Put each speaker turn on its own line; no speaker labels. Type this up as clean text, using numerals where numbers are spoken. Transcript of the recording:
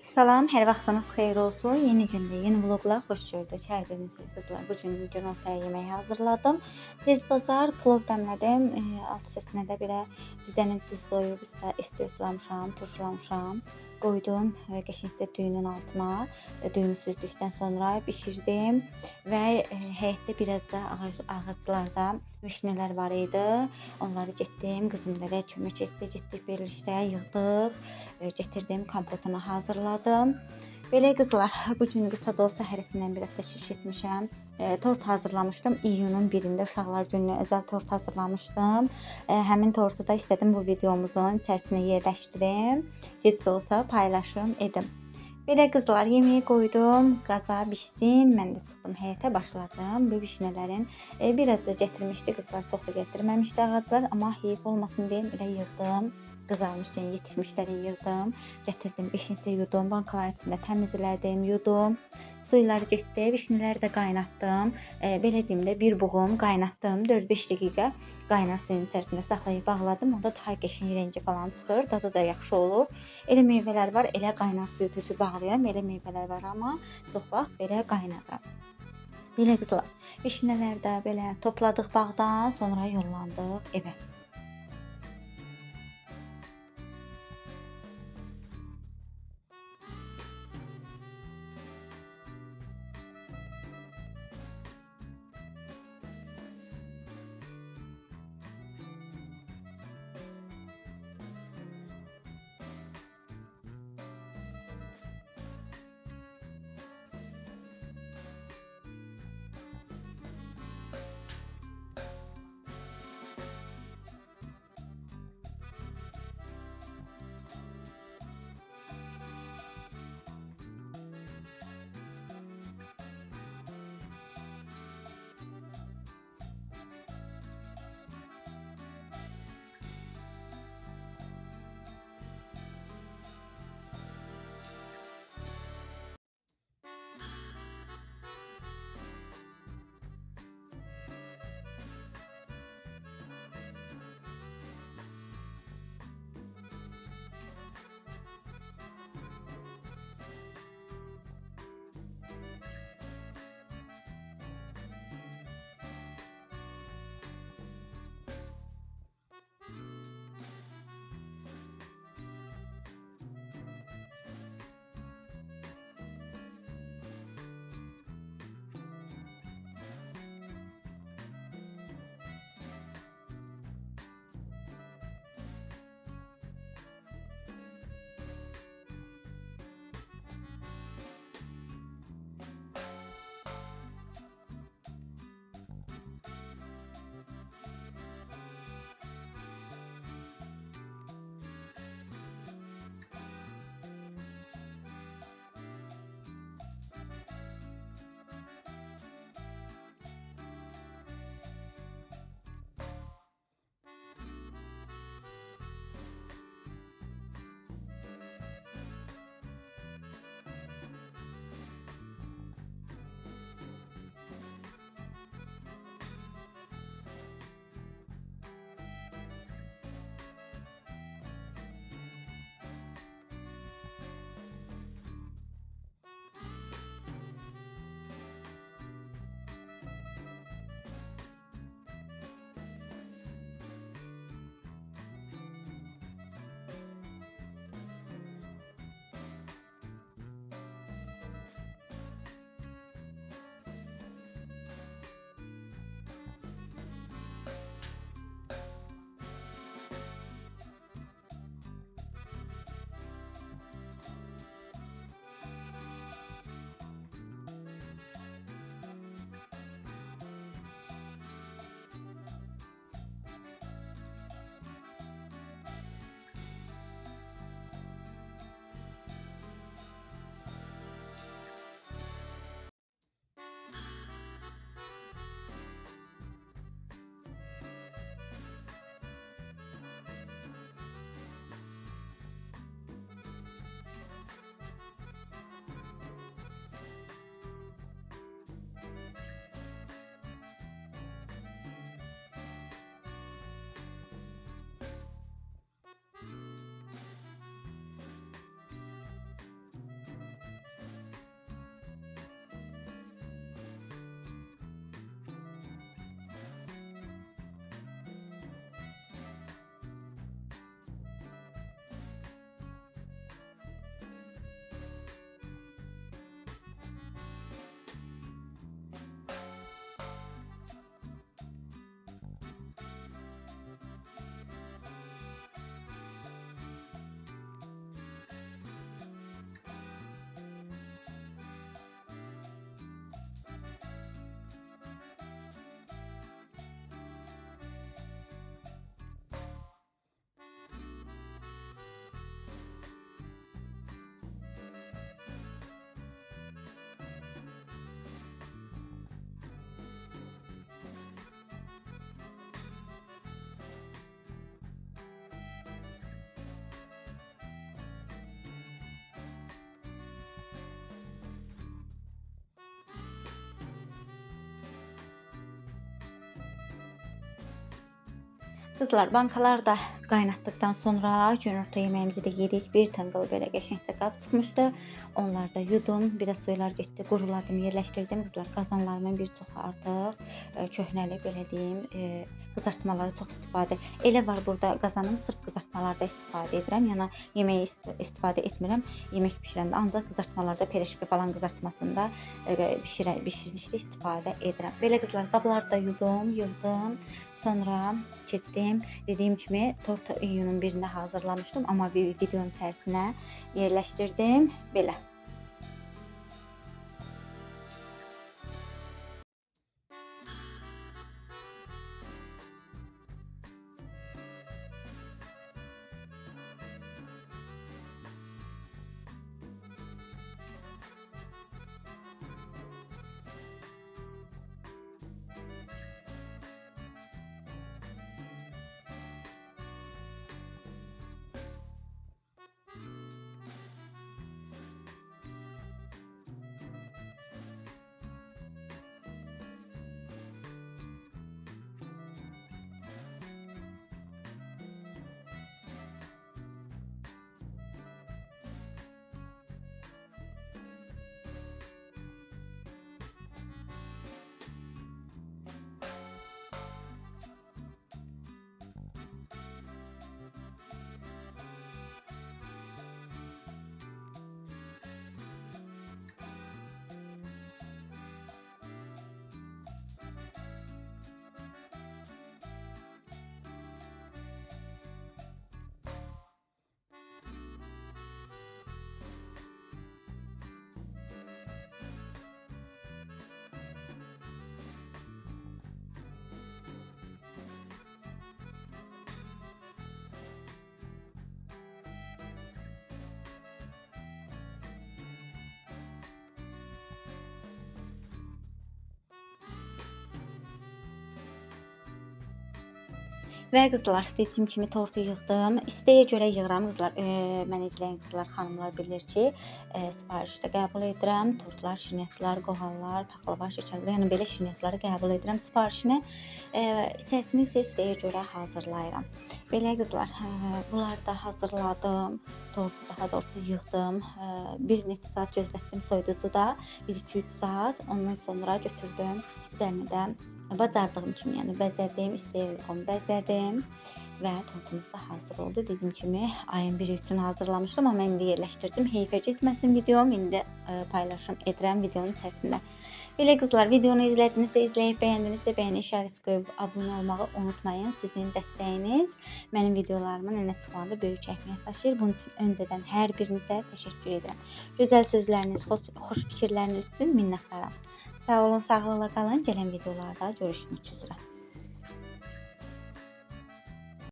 Salam, hər vaxtınız xeyir olsun. Yeni gündə, yeni vloqla xoş gördük. Hər birinizi qızlar. Bu gün günortaya yeməyi hazırladım. Tez bazar plov dəmlədim. Alt səsinə də belə düzənin duz doyub, istiotlamışam, turşulamışam. Qoydum qəşəngcə düyünün altına. Düyünü süzdükdən sonra bişirdim və həyətdə biraz da ağaclarda vişnələr var idi. Onları getdim, qızım da elə kömək etdi, getdik birlikdə yığdıq. Gətirdim, kompotunu hazırladım. Belə qızlar, bu gün qısa da olsa hərəsindən biraz çəkiş etmişəm. Tort hazırlamışdım. İyunun 1-də uşaqlar gününə özəl tort hazırlamışdım. Həmin tortu da istədim bu videomuzun içərisinə yerləşdirim. Gec də olsa paylaşım edim. Belə qızlar, yeməyi qoydum, qaza bişsin. Mən də çıxdım həyətə, başladım. Bu bişnələrin biraz da gətirmişdi qızlar, çox da gətirməmişdi ağaclar, amma heyif olmasın deyə elə yığdım. Qızarmışkən yetişmişləri yığdım, gətirdim, beşincə yudum, bankaların içində təmizlədim, yudum. Suyları getdi, vişnələri də qaynatdım. Belə deyim də bir buğum qaynatdım, 4-5 dəqiqə qaynar suyun içərisində saxlayıb bağladım. Onda daha qəşəng rəngi falan çıxır, dadı da yaxşı olur. Elə meyvələr var, elə qaynar suyu töküb bağlayıram, elə meyvələr var, amma çox vaxt belə qaynadıram. Belə qızlar, vişnələr də belə topladıq bağdan, sonra yollandıq evə. qızlar, bankalar da qaynatdıqdan sonra günorta yeməyimizi də yedik. Bir tıngıl belə qəşəngcə qab çıxmışdı. Onları da yudum, biraz suylar getdi, quruladım, yerləşdirdim. Qızlar, qazanlarımın bir çoxu artıq köhnəli, belə deyim, qızartmaları çox istifadə. Elə var burada qazanım sırf qızartmalarda istifadə edirəm. Yəni yeməyi istifadə etmirəm. Yemək bişirəndə ancaq qızartmalarda, pereşka falan qızartmasında bişirişdə istifadə edirəm. Belə qızlar, qabları da yudum, yığdım. Sonra keçdim. Dediyim kimi tort iyunun 1-də hazırlamışdım, amma bir videonun içərisinə yerləşdirdim. Belə. Və qızlar, dediyim kimi tortu yığdım. İstəyə görə yığıram qızlar. Məni izləyən qızlar, xanımlar bilir ki, sifariş də qəbul edirəm. Tortlar, şinyetlər, qoğallar, paxlava, şəkərlər, yəni belə şinyetləri qəbul edirəm sifarişini. İçərisini isə istəyə görə hazırlayıram. Belə qızlar, bunları da hazırladım. Tortu daha doğrusu yığdım. Bir neçə saat gözlətdim soyuducuda. 1-2-3 saat. Ondan sonra götürdüm. Üzərinə də bacardığım kimi, yəni bəzədim, istəyə uyğun bəzədim və tortumuz da hazır oldu. Dediyim kimi ayın 1-i üçün hazırlamışdım, amma indi yerləşdirdim. Heyfə getməsin videom, indi paylaşım edirəm videonun içərisində. Belə qızlar, videonu izlədinizsə, izləyib bəyəndinizsə, bəyəni işarəsi qoyub abunə olmağı unutmayın. Sizin dəstəyiniz mənim videolarımın önə çıxmağında böyük əhəmiyyət daşıyır. Bunun üçün öncədən hər birinizə təşəkkür edirəm. Gözəl sözləriniz, xoş fikirləriniz üçün minnətdaram. Sağ olun, sağlıqla qalın. Gələn videolarda görüşmək üzrə.